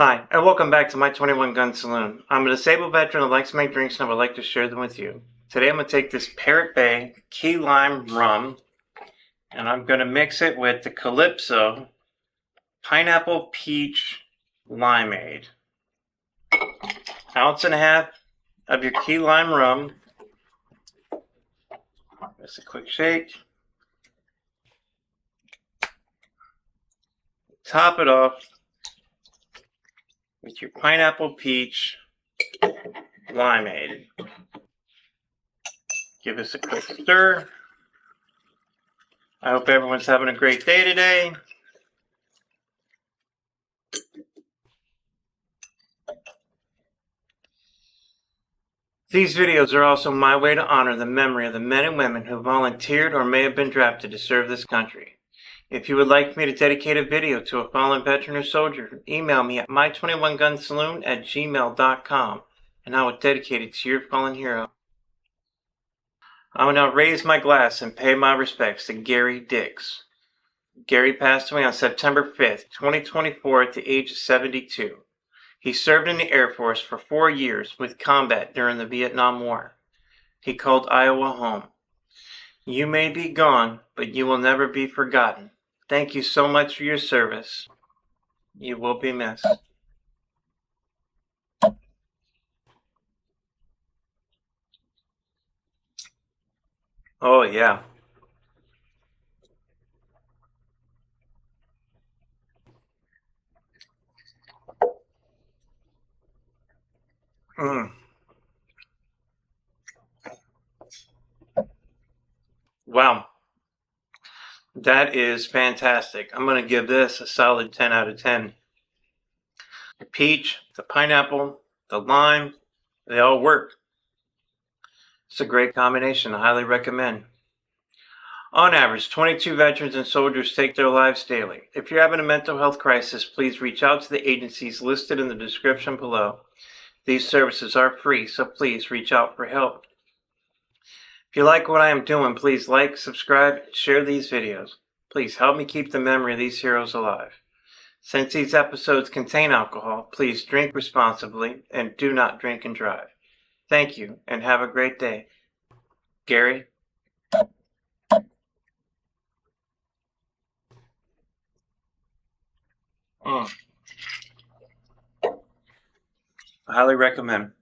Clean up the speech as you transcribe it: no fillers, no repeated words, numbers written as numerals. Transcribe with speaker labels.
Speaker 1: Hi, and welcome back to my 21 Gun Saloon. I'm a disabled veteran that likes to make drinks and I would like to share them with you. Today I'm going to take this Parrot Bay Key Lime Rum and I'm going to mix it with the Calypso Pineapple Peach Limeade. Ounce and a half of your Key Lime Rum. Just a quick shake. Top it off with your Pineapple Peach Limeade. Give this a quick stir. I hope everyone's having a great day today. These videos are also my way to honor the memory of the men and women who volunteered or may have been drafted to serve this country. If you would like me to dedicate a video to a fallen veteran or soldier, email me at my21gunsaloon@gmail.com and I will dedicate it to your fallen hero. I will now raise my glass and pay my respects to Gary Dix. Gary passed away on September 5th, 2024 at the age of 72. He served in the Air Force for 4 years with combat during the Vietnam War. He called Iowa home. You may be gone, but you will never be forgotten. Thank you so much for your service. You will be missed. Oh, yeah. Mm. Wow. That is fantastic. I'm going to give this a solid 10 out of 10. The peach, the pineapple, the lime, they all work. It's a great combination. I highly recommend. On average, 22 veterans and soldiers take their lives daily. If you're having a mental health crisis, please reach out to the agencies listed in the description below. These services are free, so please reach out for help. If you like what I am doing, please like, subscribe, and share these videos. Please help me keep the memory of these heroes alive. Since these episodes contain alcohol, please drink responsibly and do not drink and drive. Thank you, and have a great day. Gary? I highly recommend.